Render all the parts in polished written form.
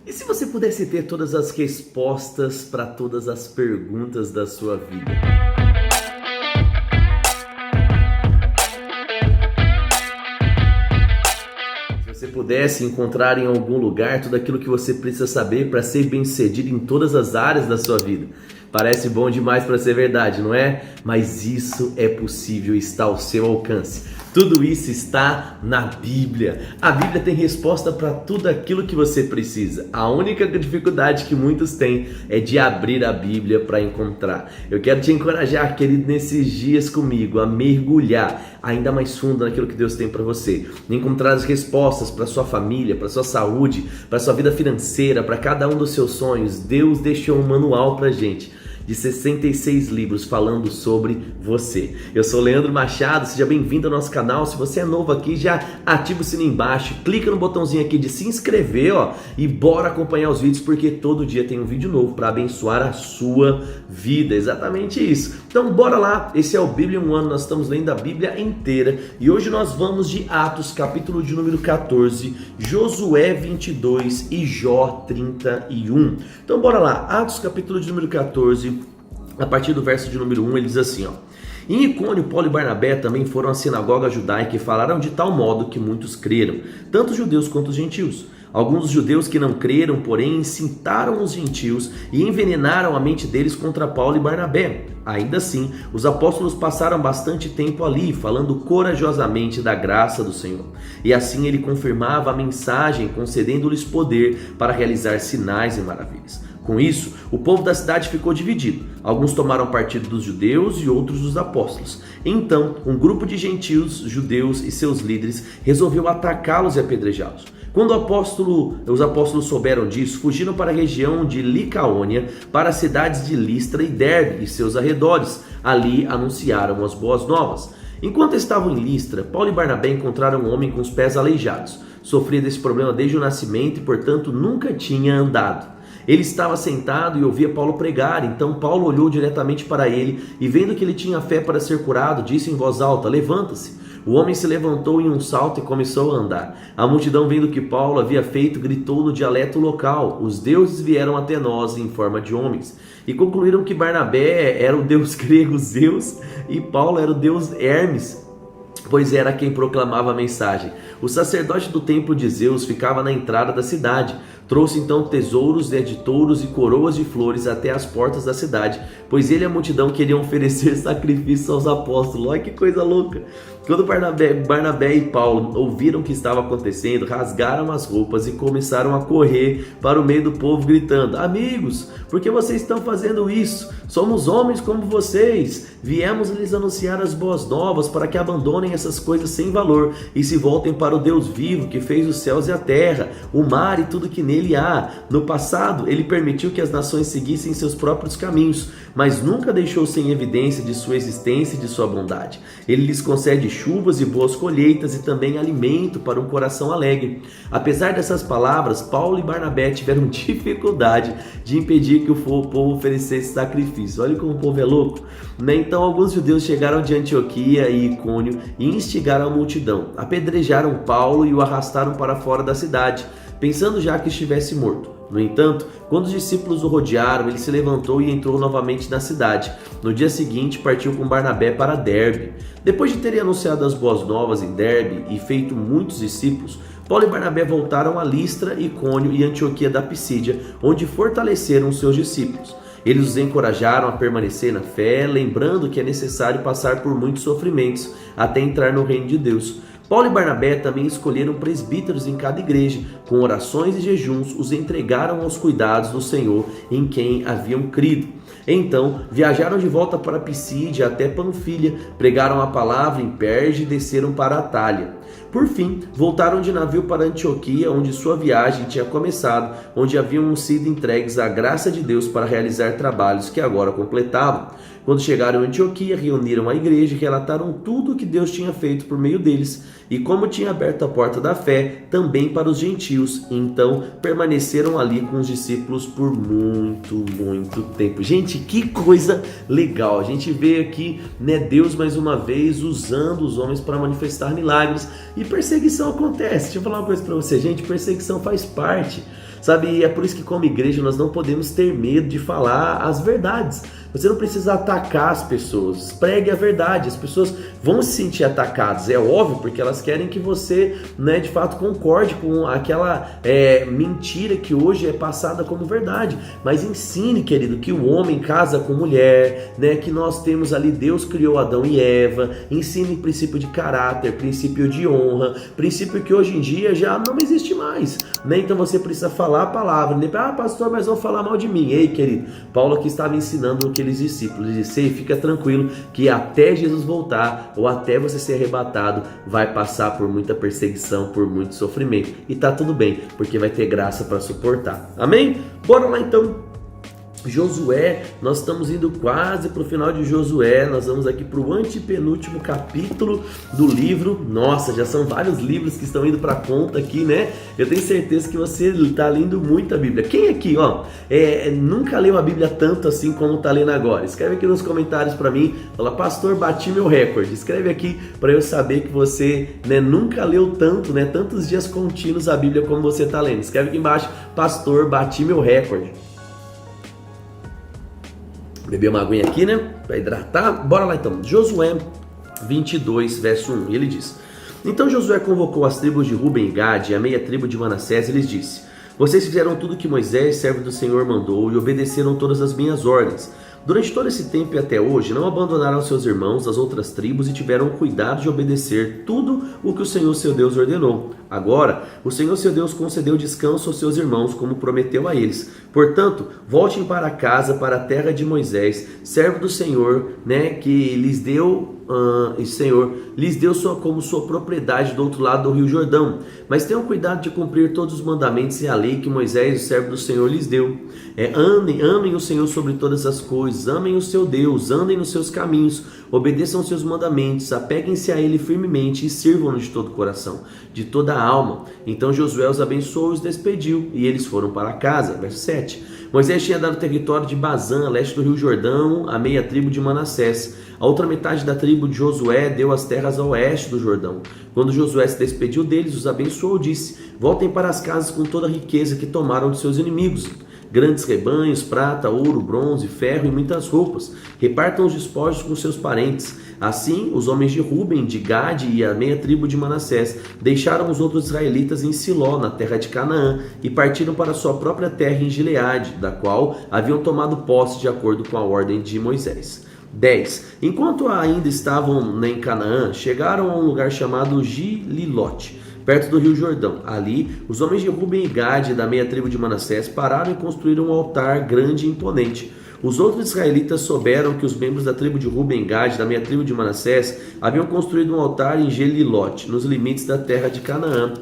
E se você pudesse ter todas as respostas para todas as perguntas da sua vida? Se você pudesse encontrar em algum lugar tudo aquilo que você precisa saber para ser bem-sucedido em todas as áreas da sua vida. Parece bom demais para ser verdade, não é? Mas isso é possível, está ao seu alcance. Tudo isso está na Bíblia. A Bíblia tem resposta para tudo aquilo que você precisa. A única dificuldade que muitos têm é de abrir a Bíblia para encontrar. Eu quero te encorajar, querido, nesses dias comigo, a mergulhar ainda mais fundo naquilo que Deus tem para você. Encontrar as respostas para sua família, para sua saúde, para sua vida financeira, para cada um dos seus sonhos. Deus deixou um manual para a gente, de 66 livros falando sobre você. Eu sou Leandro Machado, seja bem-vindo ao nosso canal. Se você é novo aqui, já ativa o sininho embaixo, clica no botãozinho aqui de se inscrever, e bora acompanhar os vídeos, porque todo dia tem um vídeo novo para abençoar a sua vida, exatamente isso. Então bora lá, esse é o Bíblia em um ano, nós estamos lendo a Bíblia inteira e hoje nós vamos de Atos, capítulo de número 14, Josué 22 e Jó 31. Então bora lá, Atos, capítulo de número 14, a partir do verso de número 1, ele diz assim, Em Icônio, Paulo e Barnabé também foram à sinagoga judaica e falaram de tal modo que muitos creram, tanto os judeus quanto os gentios. Alguns dos judeus que não creram, porém, incitaram os gentios e envenenaram a mente deles contra Paulo e Barnabé. Ainda assim, os apóstolos passaram bastante tempo ali, falando corajosamente da graça do Senhor. E assim ele confirmava a mensagem, concedendo-lhes poder para realizar sinais e maravilhas. Com isso, o povo da cidade ficou dividido. Alguns tomaram partido dos judeus e outros dos apóstolos. Então, um grupo de gentios, judeus e seus líderes resolveu atacá-los e apedrejá-los. Quando os apóstolos souberam disso, fugiram para a região de Licaônia, para as cidades de Listra e Derbe e seus arredores. Ali anunciaram as boas novas. Enquanto estavam em Listra, Paulo e Barnabé encontraram um homem com os pés aleijados. Sofria desse problema desde o nascimento e, portanto, nunca tinha andado. Ele estava sentado e ouvia Paulo pregar, então Paulo olhou diretamente para ele e, vendo que ele tinha fé para ser curado, disse em voz alta: "Levanta-se." O homem se levantou em um salto e começou a andar. A multidão, vendo o que Paulo havia feito, gritou no dialeto local: "Os deuses vieram até nós em forma de homens." E concluíram que Barnabé era o deus grego Zeus e Paulo era o deus Hermes, pois era quem proclamava a mensagem. O sacerdote do templo de Zeus ficava na entrada da cidade. Trouxe então tesouros de touros e coroas de flores até as portas da cidade, pois ele e a multidão queriam oferecer sacrifícios aos apóstolos. Olha que coisa louca! Quando Barnabé e Paulo ouviram o que estava acontecendo, rasgaram as roupas e começaram a correr para o meio do povo, gritando: "Amigos, por que vocês estão fazendo isso? Somos homens como vocês. Viemos lhes anunciar as boas novas para que abandonem essas coisas sem valor e se voltem para o Deus vivo que fez os céus e a terra, o mar e tudo que nele há. No passado, ele permitiu que as nações seguissem seus próprios caminhos, mas nunca deixou sem evidência de sua existência e de sua bondade. Ele lhes concede chuvas e boas colheitas e também alimento para um coração alegre." Apesar dessas palavras, Paulo e Barnabé tiveram dificuldade de impedir que o povo oferecesse sacrifício. Olha como o povo é louco, né? Então alguns judeus chegaram de Antioquia e Icônio e instigaram a multidão. Apedrejaram Paulo e o arrastaram para fora da cidade, pensando já que estivesse morto. No entanto, quando os discípulos o rodearam, ele se levantou e entrou novamente na cidade. No dia seguinte, partiu com Barnabé para Derbe. Depois de terem anunciado as boas novas em Derbe e feito muitos discípulos, Paulo e Barnabé voltaram a Listra, Icônio e Antioquia da Pisídia, onde fortaleceram os seus discípulos. Eles os encorajaram a permanecer na fé, lembrando que é necessário passar por muitos sofrimentos até entrar no reino de Deus. Paulo e Barnabé também escolheram presbíteros em cada igreja, com orações e jejuns os entregaram aos cuidados do Senhor em quem haviam crido. Então viajaram de volta para Pisídia até Panfilha, pregaram a palavra em Perge e desceram para Atália. Por fim, voltaram de navio para Antioquia, onde sua viagem tinha começado, onde haviam sido entregues à graça de Deus para realizar trabalhos que agora completavam. Quando chegaram em Antioquia, reuniram a igreja e relataram tudo o que Deus tinha feito por meio deles e como tinha aberto a porta da fé também para os gentios. Então permaneceram ali com os discípulos por muito tempo. Gente, que coisa legal! A gente vê aqui, Deus mais uma vez usando os homens para manifestar milagres. E perseguição acontece. Deixa eu falar uma coisa para você, gente. Perseguição faz parte. sabe? E é por isso que como igreja nós não podemos ter medo de falar as verdades. Você não precisa atacar as pessoas, pregue a verdade. As pessoas vão se sentir atacadas, é óbvio, porque elas querem que você, né, de fato concorde com aquela mentira que hoje é passada como verdade. Mas ensine, querido, que o homem casa com mulher, né, que nós temos ali, Deus criou Adão e Eva. Ensine princípio de caráter, princípio de honra, princípio que hoje em dia já não existe mais, né? Então você precisa falar a palavra, né? Ah, pastor, mas vão falar mal de mim. Ei, querido, Paulo aqui estava ensinando aqueles discípulos, ele disse: fica tranquilo que até Jesus voltar ou até você ser arrebatado, vai passar por muita perseguição, por muito sofrimento, e tá tudo bem, porque vai ter graça para suportar. Amém? Bora lá então. Josué, nós estamos indo quase para o final de Josué, nós vamos aqui para o antepenúltimo capítulo do livro. Nossa, já são vários livros que estão indo para a conta aqui, né? Eu tenho certeza que você está lendo muito a Bíblia. Quem aqui, ó, nunca leu a Bíblia tanto assim como está lendo agora? Escreve aqui nos comentários para mim, fala: pastor, bati meu recorde. Escreve aqui para eu saber que você, né, nunca leu tanto, né, tantos dias contínuos a Bíblia como você está lendo. Escreve aqui embaixo: pastor, bati meu recorde. Beber uma aguinha aqui, né? Para hidratar. Bora lá então. Josué 22, verso 1. Ele diz: então Josué convocou as tribos de Ruben e Gade e a meia tribo de Manassés e lhes disse: vocês fizeram tudo que Moisés, servo do Senhor, mandou e obedeceram todas as minhas ordens. Durante todo esse tempo e até hoje, não abandonaram seus irmãos das outras tribos e tiveram cuidado de obedecer tudo o que o Senhor seu Deus ordenou. Agora, o Senhor seu Deus concedeu descanso aos seus irmãos, como prometeu a eles. Portanto, voltem para casa, para a terra de Moisés, servo do Senhor, né, que lhes deu... o Senhor lhes deu como sua propriedade do outro lado do rio Jordão. Mas tenham cuidado de cumprir todos os mandamentos e a lei que Moisés, o servo do Senhor, lhes deu. Amem o Senhor sobre todas as coisas, amem o seu Deus, andem nos seus caminhos, obedeçam os seus mandamentos, apeguem-se a ele firmemente e sirvam-no de todo o coração, de toda a alma. Então Josué os abençoou e os despediu, e eles foram para casa. Verso 7. Moisés tinha dado o território de Bazã, a leste do rio Jordão, a meia tribo de Manassés. A outra metade da tribo de Josué deu as terras a oeste do Jordão. Quando Josué se despediu deles, os abençoou e disse: voltem para as casas com toda a riqueza que tomaram de seus inimigos. Grandes rebanhos, prata, ouro, bronze, ferro e muitas roupas. Repartam os despojos com seus parentes. Assim, os homens de Ruben, de Gade e a meia tribo de Manassés deixaram os outros israelitas em Siló, na terra de Canaã, e partiram para sua própria terra em Gileade, da qual haviam tomado posse de acordo com a ordem de Moisés. 10. Enquanto ainda estavam em Canaã, chegaram a um lugar chamado Gililote, perto do rio Jordão. Ali, os homens de Ruben e Gade, da meia tribo de Manassés, pararam e construíram um altar grande e imponente. Os outros israelitas souberam que os membros da tribo de Ruben e Gade, da meia tribo de Manassés, haviam construído um altar em Gelilote, nos limites da terra de Canaã,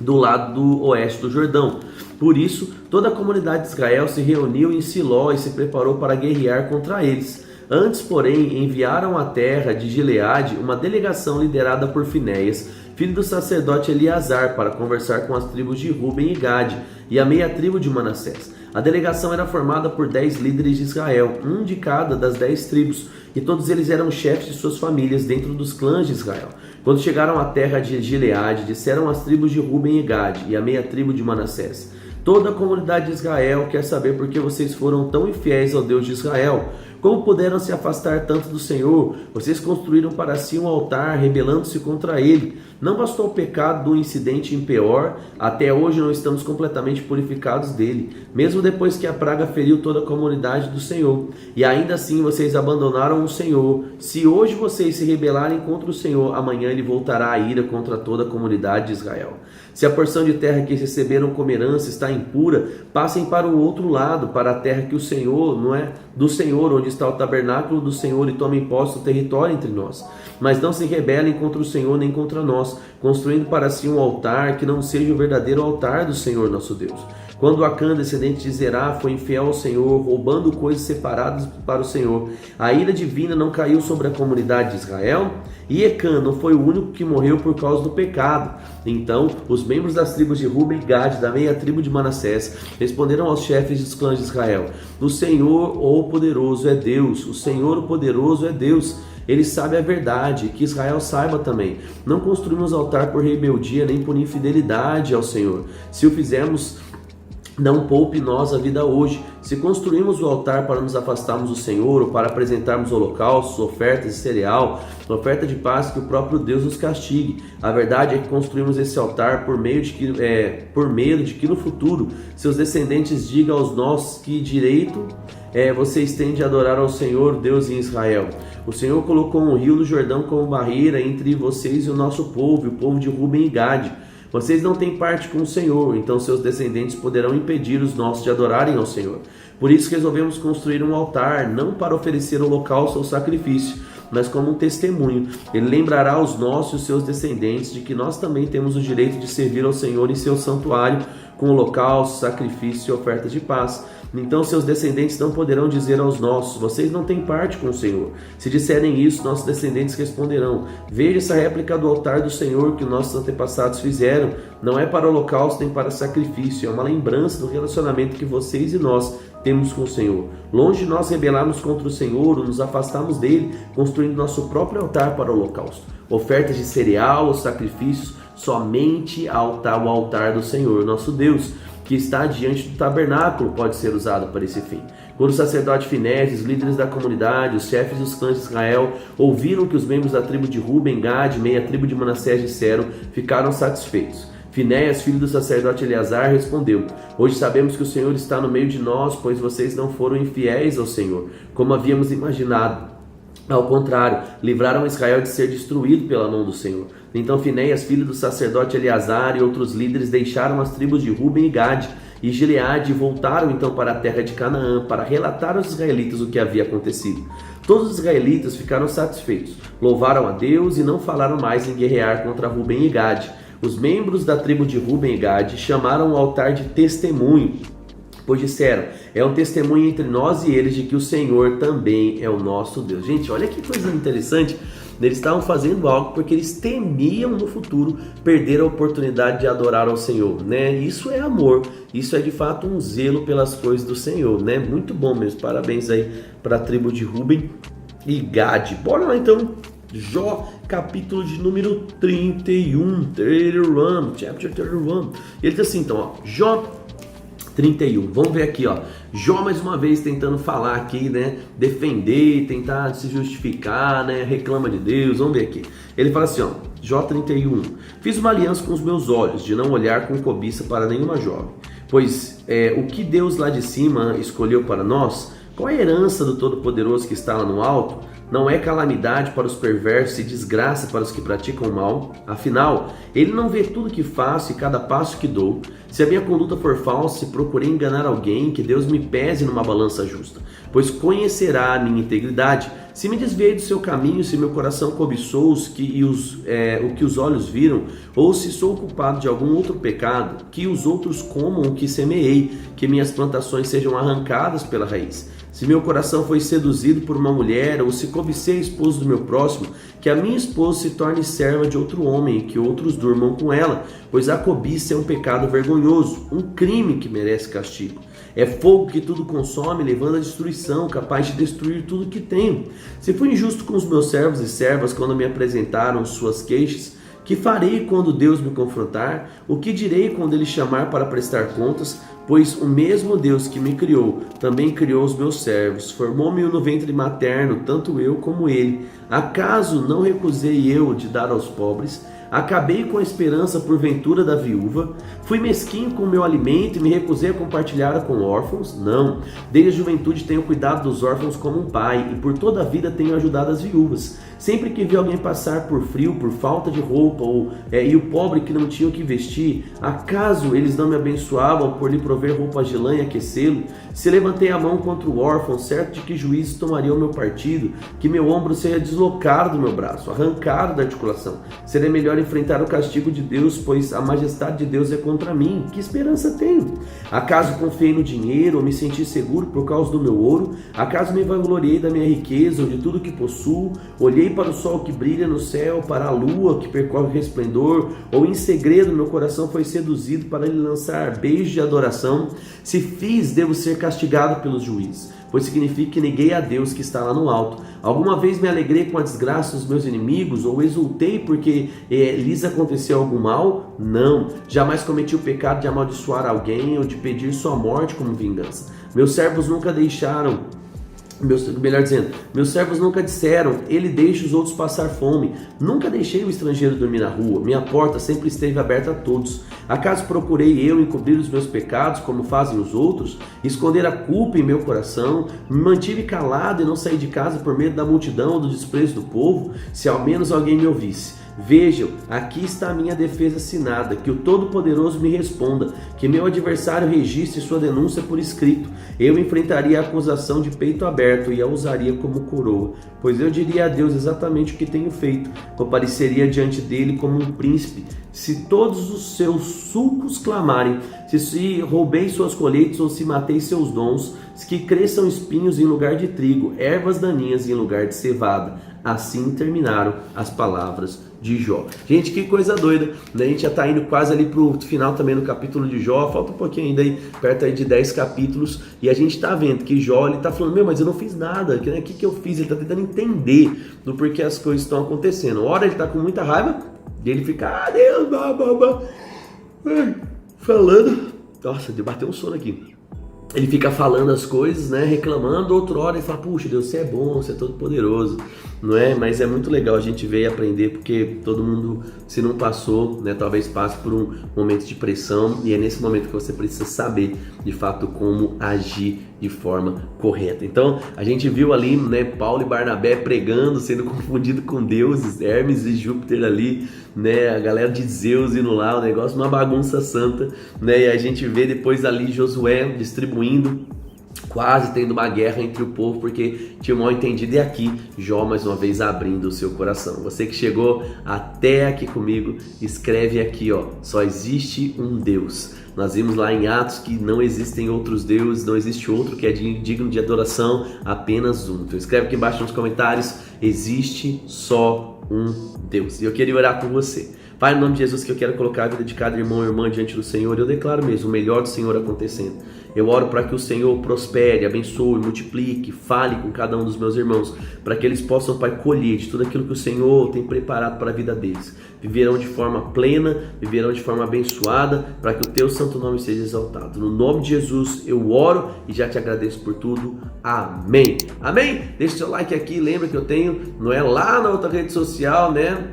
do lado do oeste do Jordão. Por isso, toda a comunidade de Israel se reuniu em Siló e se preparou para guerrear contra eles. Antes, porém, enviaram à terra de Gileade uma delegação liderada por Finéias, filho do sacerdote Eleazar, para conversar com as tribos de Ruben e Gade e a meia tribo de Manassés. A delegação era formada por 10 líderes de Israel, um de cada das 10 tribos, e todos eles eram chefes de suas famílias dentro dos clãs de Israel. Quando chegaram à terra de Gileade, disseram às tribos de Ruben e Gade e a meia tribo de Manassés: toda a comunidade de Israel quer saber por que vocês foram tão infiéis ao Deus de Israel. Como puderam se afastar tanto do Senhor? Vocês construíram para si um altar, rebelando-se contra ele. Não bastou o pecado do incidente em Peor, até hoje não estamos completamente purificados dele, mesmo depois que a praga feriu toda a comunidade do Senhor. E ainda assim vocês abandonaram o Senhor. Se hoje vocês se rebelarem contra o Senhor, amanhã ele voltará a ira contra toda a comunidade de Israel. Se a porção de terra que receberam como herança está impura, passem para o outro lado, para a terra que o Senhor, não é, do Senhor, onde está o tabernáculo do Senhor, e tomem posse do território entre nós. Mas não se rebelem contra o Senhor nem contra nós, construindo para si um altar que não seja o verdadeiro altar do Senhor nosso Deus. Quando Acã, descendente de Zerá, foi infiel ao Senhor, roubando coisas separadas para o Senhor, a ira divina não caiu sobre a comunidade de Israel? E Acã não foi o único que morreu por causa do pecado. Então, os membros das tribos de Ruben e Gade, da meia tribo de Manassés, responderam aos chefes dos clãs de Israel: o Senhor, o poderoso, é Deus. O Senhor, o poderoso, é Deus. Ele sabe a verdade, que Israel saiba também. Não construímos altar por rebeldia, nem por infidelidade ao Senhor. Se o fizermos, Não poupe nós a vida hoje. Se construímos o altar para nos afastarmos do Senhor, ou para apresentarmos holocaustos, ofertas de cereal, oferta de paz, que o próprio Deus nos castigue. A verdade é que construímos esse altar por medo de que no futuro seus descendentes digam aos nossos que direito vocês têm de adorar ao Senhor, Deus em Israel. O Senhor colocou um rio no Jordão como barreira entre vocês e o nosso povo, e o povo de Ruben e Gade. Vocês não têm parte com o Senhor, então seus descendentes poderão impedir os nossos de adorarem ao Senhor. Por isso resolvemos construir um altar, não para oferecer holocausto ou sacrifício, mas como um testemunho. Ele lembrará aos nossos e os seus descendentes de que nós também temos o direito de servir ao Senhor em seu santuário, com holocausto, sacrifício e ofertas de paz. Então seus descendentes não poderão dizer aos nossos: vocês não têm parte com o Senhor. Se disserem isso, nossos descendentes responderão: veja essa réplica do altar do Senhor que os nossos antepassados fizeram. Não é para holocausto nem para sacrifício, é uma lembrança do relacionamento que vocês e nós temos com o Senhor. Longe de nós rebelarmos contra o Senhor ou nos afastarmos dele, construindo nosso próprio altar para o holocausto, ofertas de cereal ou sacrifícios, somente ao altar do Senhor, nosso Deus, que está diante do tabernáculo, pode ser usado para esse fim. Quando o sacerdote Finés, os líderes da comunidade, os chefes dos clãs de Israel, ouviram que os membros da tribo de Ruben, Gade, meia tribo de Manassés disseram, ficaram satisfeitos. Finéias, filho do sacerdote Eleazar, respondeu: hoje sabemos que o Senhor está no meio de nós, pois vocês não foram infiéis ao Senhor, como havíamos imaginado. Ao contrário, livraram Israel de ser destruído pela mão do Senhor. Então Finéias, filho do sacerdote Eleazar, e outros líderes deixaram as tribos de Ruben e Gade e Gileade e voltaram então para a terra de Canaã para relatar aos israelitas o que havia acontecido. Todos os israelitas ficaram satisfeitos, louvaram a Deus e não falaram mais em guerrear contra Ruben e Gade. Os membros da tribo de Ruben e Gade chamaram o altar de testemunho, pois disseram: é um testemunho entre nós e eles de que o Senhor também é o nosso Deus. Gente, olha que coisa interessante. Eles estavam fazendo algo porque eles temiam no futuro perder a oportunidade de adorar ao Senhor, né? Isso é amor, isso é de fato um zelo pelas coisas do Senhor, né? Muito bom mesmo, parabéns aí para a tribo de Ruben e Gade. Bora lá então, Jó, capítulo de número 31, chapter 31. Ele diz assim então, ó, Jó 31, vamos ver aqui, ó, Jó mais uma vez tentando falar aqui, né, defender, tentar se justificar, né, reclama de Deus. Vamos ver aqui, ele fala assim, ó, Jó 31, fiz uma aliança com os meus olhos, de não olhar com cobiça para nenhuma jovem, pois o que Deus lá de cima escolheu para nós, qual é a herança do Todo-Poderoso que está lá no alto? Não é calamidade para os perversos e desgraça para os que praticam o mal? Afinal, ele não vê tudo que faço e cada passo que dou. Se a minha conduta for falsa, se procurei enganar alguém, que Deus me pese numa balança justa, pois conhecerá a minha integridade. Se me desviei do seu caminho, se meu coração cobiçou o que os olhos viram, ou se sou culpado de algum outro pecado, que os outros comam o que semeei, que minhas plantações sejam arrancadas pela raiz. Se meu coração foi seduzido por uma mulher, ou se cobicei a esposa do meu próximo, que a minha esposa se torne serva de outro homem e que outros durmam com ela, pois a cobiça é um pecado vergonhoso, um crime que merece castigo. É fogo que tudo consome, levando à destruição, capaz de destruir tudo que tenho. Se fui injusto com os meus servos e servas quando me apresentaram suas queixas, que farei quando Deus me confrontar? O que direi quando Ele chamar para prestar contas? Pois o mesmo Deus que me criou, também criou os meus servos. Formou-me no ventre materno, tanto eu como Ele. Acaso não recusei eu de dar aos pobres? Acabei com a esperança porventura da viúva? Fui mesquinho com o meu alimento e me recusei a compartilhar com órfãos? Não. Desde a juventude tenho cuidado dos órfãos como um pai, e por toda a vida tenho ajudado as viúvas. Sempre que vi alguém passar por frio, por falta de roupa, e o pobre que não tinha o que vestir, acaso eles não me abençoavam por lhe prover roupas de lã e aquecê-lo? Se levantei a mão contra o órfão, certo de que juízes tomariam o meu partido, que meu ombro seja deslocado do meu braço, arrancado da articulação. Seria melhor enfrentar o castigo de Deus, pois a majestade de Deus é contra mim. Que esperança tenho? Acaso confiei no dinheiro ou me senti seguro por causa do meu ouro? Acaso me vangloriei da minha riqueza ou de tudo que possuo? Olhei para o sol que brilha no céu, para a lua que percorre o resplendor, ou em segredo meu coração foi seduzido para lhe lançar beijos de adoração? Se fiz, devo ser castigado pelos juízes, pois significa que neguei a Deus que está lá no alto. Alguma vez me alegrei com a desgraça dos meus inimigos, ou exultei porque lhes aconteceu algum mal? Não, jamais cometi o pecado de amaldiçoar alguém ou de pedir sua morte como vingança. Meus servos nunca deixaram... meus servos nunca disseram, ele deixa os outros passar fome. Nunca deixei o estrangeiro dormir na rua, minha porta sempre esteve aberta a todos. Acaso procurei eu encobrir os meus pecados como fazem os outros? Esconder a culpa em meu coração? Me mantive calado e não saí de casa por medo da multidão ou do desprezo do povo? Se ao menos alguém me ouvisse. Vejam, aqui está a minha defesa assinada, que o Todo-Poderoso me responda, que meu adversário registre sua denúncia por escrito. Eu enfrentaria a acusação de peito aberto e a usaria como coroa, pois eu diria a Deus exatamente o que tenho feito. Compareceria diante dele como um príncipe. Se todos os seus sulcos clamarem, se roubei suas colheitas ou se matei seus dons, que cresçam espinhos em lugar de trigo, ervas daninhas em lugar de cevada. Assim terminaram as palavras de Jó. Gente, que coisa doida, né? A gente já está indo quase ali para o final também no capítulo de Jó, falta um pouquinho ainda aí, perto aí de 10 capítulos, e a gente está vendo que Jó, ele está falando, mas eu não fiz nada, o que eu fiz? Ele está tentando entender do porquê as coisas estão acontecendo. Ora ele está com muita raiva, e ele fica, Deus, falando, nossa, bateu um sono aqui. Ele fica falando as coisas, né, reclamando, outra hora ele fala, puxa Deus, você é bom, você é todo poderoso, não é? Mas é muito legal a gente ver e aprender, porque todo mundo, se não passou, né, talvez passe por um momento de pressão, e é nesse momento que você precisa saber, de fato, como agir de forma correta. Então, a gente viu ali, né, Paulo e Barnabé pregando, sendo confundido com deuses, Hermes e Júpiter ali, né, a galera de Zeus indo lá, o negócio, uma bagunça santa, né, e a gente vê depois ali Josué distribuindo, quase tendo uma guerra entre o povo, porque tinha um mal entendido, e aqui Jó mais uma vez abrindo o seu coração. Você que chegou até aqui comigo, escreve aqui, ó, só existe um Deus. Nós vimos lá em Atos que não existem outros deuses, não existe outro que é digno de adoração, apenas um. Então escreve aqui embaixo nos comentários, existe só um Deus. E eu queria orar por você. Pai, no nome de Jesus, que eu quero colocar a vida de cada irmão e irmã diante do Senhor, eu declaro mesmo o melhor do Senhor acontecendo. Eu oro para que o Senhor prospere, abençoe, multiplique, fale com cada um dos meus irmãos, para que eles possam, Pai, colher de tudo aquilo que o Senhor tem preparado para a vida deles. Viverão de forma plena, viverão de forma abençoada, para que o teu santo nome seja exaltado. No nome de Jesus eu oro e já te agradeço por tudo. Amém. Amém? Deixa o seu like aqui, lembra que eu tenho, não é lá na outra rede social, né?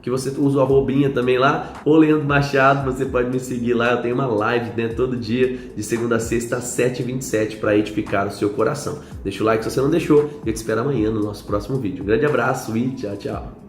Que você usa o arrobinha também lá, ou Leandro Machado, você pode me seguir lá, eu tenho uma live, né, todo dia, de segunda a sexta às 7h27, para edificar o seu coração. Deixa o like se você não deixou, e eu te espero amanhã no nosso próximo vídeo. Um grande abraço e tchau, tchau.